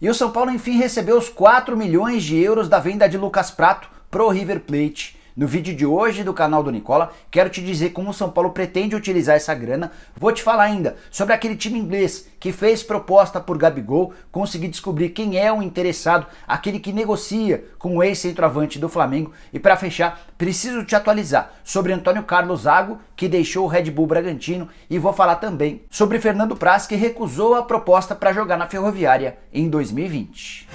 E o São Paulo enfim recebeu os 4 milhões de euros da venda de Lucas Prato pro River Plate. No vídeo de hoje do canal do Nicola, quero te dizer como o São Paulo pretende utilizar essa grana. Vou te falar ainda sobre aquele time inglês que fez proposta por Gabigol, consegui descobrir quem é o interessado, aquele que negocia com o ex-centroavante do Flamengo. E para fechar, preciso te atualizar sobre Antônio Carlos Zago, que deixou o Red Bull Bragantino, e vou falar também sobre Fernando Praz, que recusou a proposta para jogar na Ferroviária em 2020.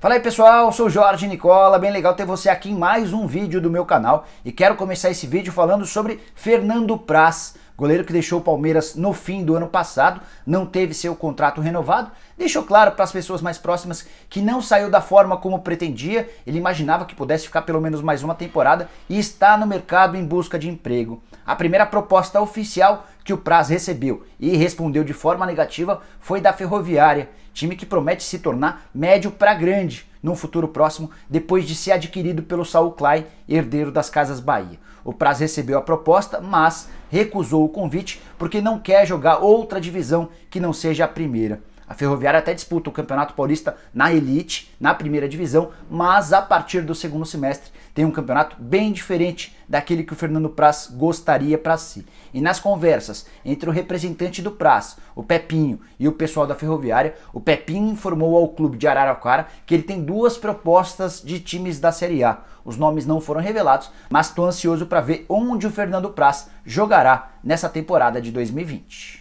Fala aí pessoal, sou o Jorge Nicola, bem legal ter você aqui em mais um vídeo do meu canal e quero começar esse vídeo falando sobre Fernando Praz, goleiro que deixou o Palmeiras no fim do ano passado, não teve seu contrato renovado, deixou claro para as pessoas mais próximas que não saiu da forma como pretendia, ele imaginava que pudesse ficar pelo menos mais uma temporada e está no mercado em busca de emprego. A primeira proposta oficial que o Praz recebeu e respondeu de forma negativa foi da Ferroviária, time que promete se tornar médio para grande num futuro próximo, depois de ser adquirido pelo Saul Klein, herdeiro das Casas Bahia. O Praz recebeu a proposta, mas recusou o convite porque não quer jogar outra divisão que não seja a primeira. A Ferroviária até disputa o Campeonato Paulista na elite, na primeira divisão, mas a partir do segundo semestre tem um campeonato bem diferente daquele que o Fernando Praz gostaria para si. E nas conversas entre o representante do Praz, o Pepinho, e o pessoal da Ferroviária, o Pepinho informou ao clube de Araraquara que ele tem 2 propostas de times da Série A. Os nomes não foram revelados, mas estou ansioso para ver onde o Fernando Praz jogará nessa temporada de 2020.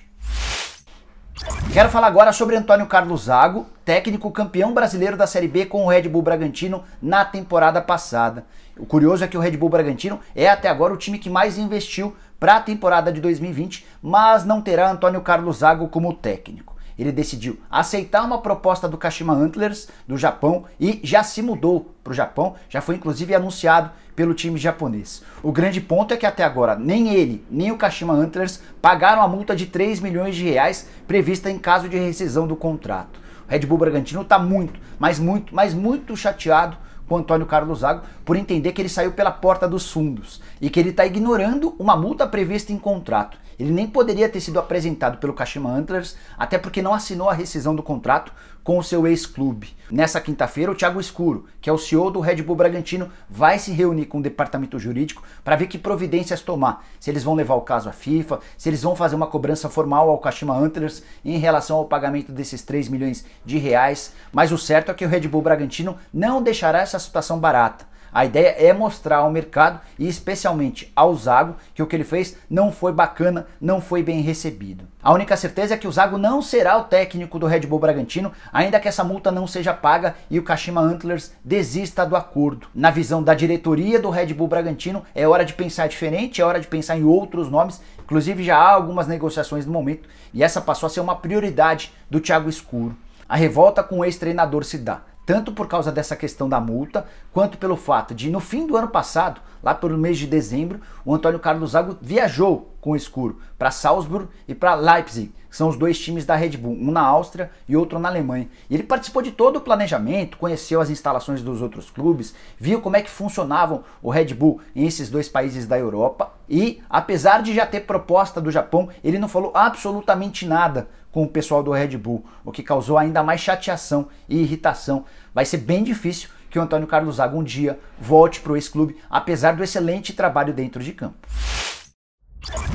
Quero falar agora sobre Antônio Carlos Zago, técnico campeão brasileiro da Série B com o Red Bull Bragantino na temporada passada. O curioso é que o Red Bull Bragantino é até agora o time que mais investiu para a temporada de 2020, mas não terá Antônio Carlos Zago como técnico. Ele decidiu aceitar uma proposta do Kashima Antlers do Japão e já se mudou para o Japão, já foi inclusive anunciado pelo time japonês. O grande ponto é que até agora nem ele, nem o Kashima Antlers pagaram a multa de 3 milhões de reais prevista em caso de rescisão do contrato. O Red Bull Bragantino está muito chateado com Antônio Carlos Zago por entender que ele saiu pela porta dos fundos e que ele está ignorando uma multa prevista em contrato. Ele nem poderia ter sido apresentado pelo Kashima Antlers, até porque não assinou a rescisão do contrato com o seu ex-clube. Nessa quinta-feira, o Thiago Escuro, que é o CEO do Red Bull Bragantino, vai se reunir com o departamento jurídico para ver que providências tomar. Se eles vão levar o caso à FIFA, se eles vão fazer uma cobrança formal ao Kashima Antlers em relação ao pagamento desses 3 milhões de reais. Mas o certo é que o Red Bull Bragantino não deixará essa situação barata. A ideia é mostrar ao mercado e especialmente ao Zago que o que ele fez não foi bacana, não foi bem recebido. A única certeza é que o Zago não será o técnico do Red Bull Bragantino, ainda que essa multa não seja paga e o Kashima Antlers desista do acordo. Na visão da diretoria do Red Bull Bragantino, é hora de pensar diferente, é hora de pensar em outros nomes, inclusive já há algumas negociações no momento e essa passou a ser uma prioridade do Thiago Escuro. A revolta com o ex-treinador se dá tanto por causa dessa questão da multa, quanto pelo fato de, no fim do ano passado, lá pelo mês de dezembro, o Antônio Carlos Zago viajou com o Escuro para Salzburg e para Leipzig, que são os 2 times da Red Bull, um na Áustria e outro na Alemanha. E ele participou de todo o planejamento, conheceu as instalações dos outros clubes, viu como é que funcionavam o Red Bull em esses 2 países da Europa e, apesar de já ter proposta do Japão, ele não falou absolutamente nada com o pessoal do Red Bull, o que causou ainda mais chateação e irritação. Vai ser bem difícil que o Antônio Carlos Zago um dia volte para o ex-clube, apesar do excelente trabalho dentro de campo.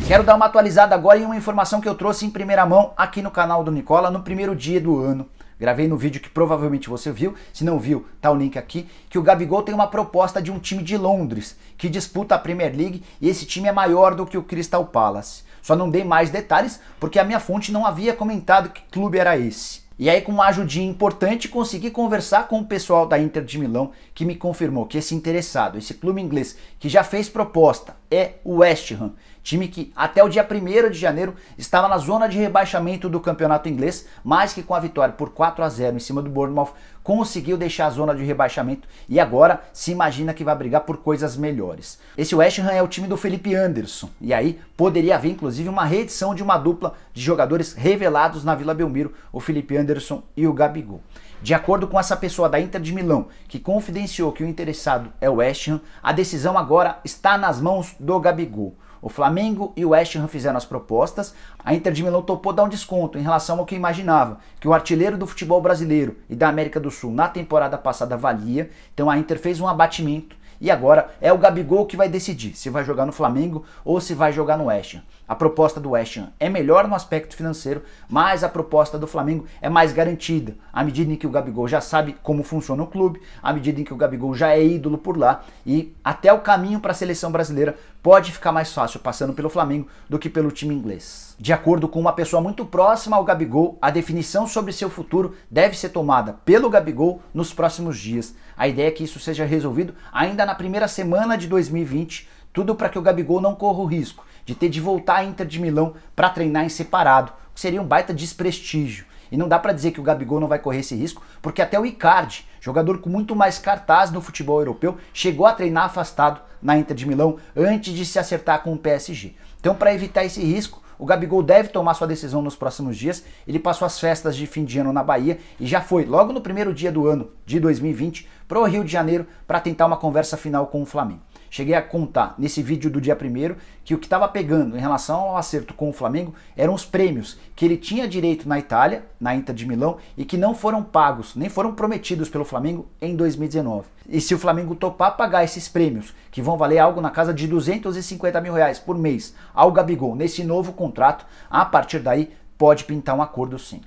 Quero dar uma atualizada agora em uma informação que eu trouxe em primeira mão aqui no canal do Nicola no primeiro dia do ano. Gravei no vídeo que provavelmente você viu, se não viu, tá o link aqui, que o Gabigol tem uma proposta de um time de Londres, que disputa a Premier League e esse time é maior do que o Crystal Palace. Só não dei mais detalhes porque a minha fonte não havia comentado que clube era esse. E aí com uma ajudinha importante consegui conversar com o pessoal da Inter de Milão que me confirmou que esse interessado, esse clube inglês que já fez proposta é o West Ham, time que até o dia 1º de janeiro estava na zona de rebaixamento do campeonato inglês, mas que com a vitória por 4-0 em cima do Bournemouth conseguiu deixar a zona de rebaixamento e agora se imagina que vai brigar por coisas melhores. Esse West Ham é o time do Felipe Anderson e aí poderia haver inclusive uma reedição de uma dupla de jogadores revelados na Vila Belmiro, o Felipe Anderson e o Gabigol. De acordo com essa pessoa da Inter de Milão, que confidenciou que o interessado é o West Ham, a decisão agora está nas mãos do Gabigol. O Flamengo e o West Ham fizeram as propostas, a Inter de Milão topou dar um desconto em relação ao que imaginava, que o artilheiro do futebol brasileiro e da América do Sul na temporada passada valia, então a Inter fez um abatimento e agora é o Gabigol que vai decidir se vai jogar no Flamengo ou se vai jogar no West Ham. A proposta do West Ham é melhor no aspecto financeiro, mas a proposta do Flamengo é mais garantida, à medida em que o Gabigol já sabe como funciona o clube, à medida em que o Gabigol já é ídolo por lá e até o caminho para a seleção brasileira pode ficar mais fácil passando pelo Flamengo do que pelo time inglês. De acordo com uma pessoa muito próxima ao Gabigol, a definição sobre seu futuro deve ser tomada pelo Gabigol nos próximos dias. A ideia é que isso seja resolvido ainda na primeira semana de 2020, tudo para que o Gabigol não corra o risco de ter de voltar à Inter de Milão para treinar em separado, o que seria um baita desprestígio. E não dá para dizer que o Gabigol não vai correr esse risco, porque até o Icardi, jogador com muito mais cartaz no futebol europeu, chegou a treinar afastado na Inter de Milão antes de se acertar com o PSG. Então, para evitar esse risco, o Gabigol deve tomar sua decisão nos próximos dias. Ele passou as festas de fim de ano na Bahia e já foi, logo no primeiro dia do ano de 2020, para o Rio de Janeiro para tentar uma conversa final com o Flamengo. Cheguei a contar nesse vídeo do dia 1º que o que estava pegando em relação ao acerto com o Flamengo eram os prêmios que ele tinha direito na Itália, na Inter de Milão, e que não foram pagos, nem foram prometidos pelo Flamengo em 2019. E se o Flamengo topar pagar esses prêmios, que vão valer algo na casa de 250 mil reais por mês ao Gabigol nesse novo contrato, a partir daí pode pintar um acordo sim.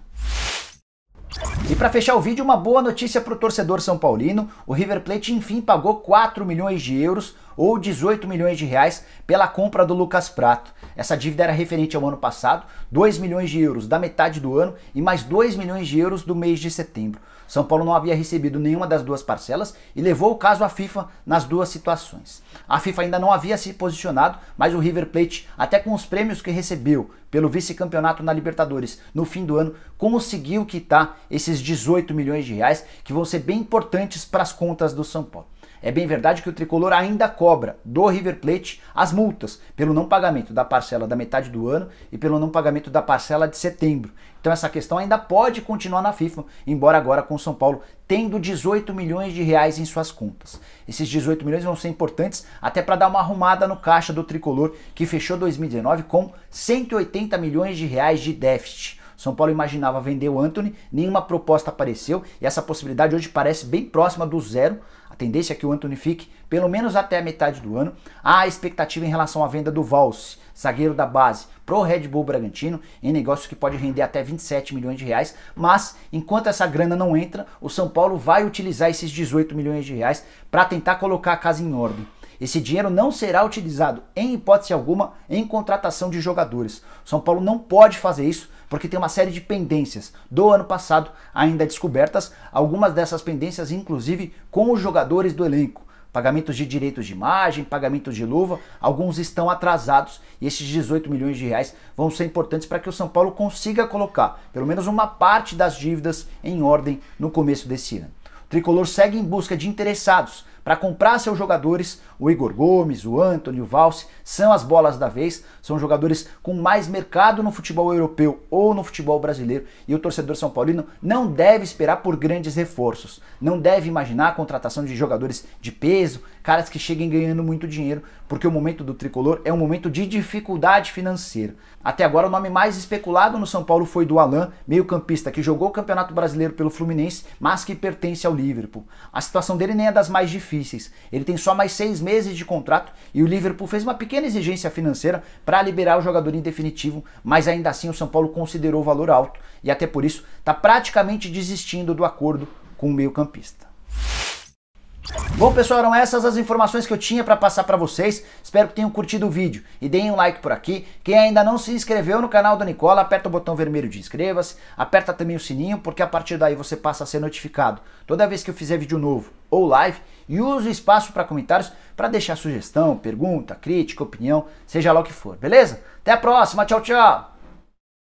E para fechar o vídeo, uma boa notícia para o torcedor são paulino: o River Plate enfim pagou 4 milhões de euros ou 18 milhões de reais pela compra do Lucas Prato. Essa dívida era referente ao ano passado, 2 milhões de euros da metade do ano e mais 2 milhões de euros do mês de setembro. São Paulo não havia recebido nenhuma das duas parcelas e levou o caso à FIFA nas duas situações. A FIFA ainda não havia se posicionado, mas o River Plate, até com os prêmios que recebeu pelo vice-campeonato na Libertadores no fim do ano, conseguiu quitar esses 18 milhões de reais que vão ser bem importantes para as contas do São Paulo. É bem verdade que o tricolor ainda cobra do River Plate as multas pelo não pagamento da parcela da metade do ano e pelo não pagamento da parcela de setembro. Então essa questão ainda pode continuar na FIFA, embora agora com o São Paulo tendo 18 milhões de reais em suas contas. Esses 18 milhões vão ser importantes até para dar uma arrumada no caixa do tricolor, que fechou 2019 com 180 milhões de reais de déficit. São Paulo imaginava vender o Antony, nenhuma proposta apareceu e essa possibilidade hoje parece bem próxima do zero. A tendência é que o Antony fique pelo menos até a metade do ano. Há expectativa em relação à venda do Valse, zagueiro da base, pro Red Bull Bragantino, em negócio que pode render até 27 milhões de reais, mas enquanto essa grana não entra, o São Paulo vai utilizar esses 18 milhões de reais para tentar colocar a casa em ordem. Esse dinheiro não será utilizado, em hipótese alguma, em contratação de jogadores. O São Paulo não pode fazer isso, porque tem uma série de pendências do ano passado ainda descobertas, algumas dessas pendências inclusive com os jogadores do elenco. Pagamentos de direitos de imagem, pagamentos de luva, alguns estão atrasados e esses 18 milhões de reais vão ser importantes para que o São Paulo consiga colocar pelo menos uma parte das dívidas em ordem no começo desse ano. O tricolor segue em busca de interessados para comprar seus jogadores. O Igor Gomes, o Antony, o Valse são as bolas da vez, são jogadores com mais mercado no futebol europeu ou no futebol brasileiro e o torcedor são paulino não deve esperar por grandes reforços, não deve imaginar a contratação de jogadores de peso, caras que cheguem ganhando muito dinheiro, porque o momento do tricolor é um momento de dificuldade financeira. Até agora o nome mais especulado no São Paulo foi do Alan, meio-campista que jogou o Campeonato Brasileiro pelo Fluminense, mas que pertence ao Liverpool. A situação dele nem é das mais difíceis, ele tem só mais 6 meses de contrato e o Liverpool fez uma pequena exigência financeira para liberar o jogador em definitivo, mas ainda assim o São Paulo considerou o valor alto e até por isso está praticamente desistindo do acordo com o meio-campista. Bom pessoal, eram essas as informações que eu tinha para passar para vocês, espero que tenham curtido o vídeo e deem um like por aqui. Quem ainda não se inscreveu no canal do Nicola, aperta o botão vermelho de inscreva-se, aperta também o sininho, porque a partir daí você passa a ser notificado toda vez que eu fizer vídeo novo ou live, e use o espaço para comentários para deixar sugestão, pergunta, crítica, opinião, seja lá o que for, beleza? Até a próxima, tchau, tchau!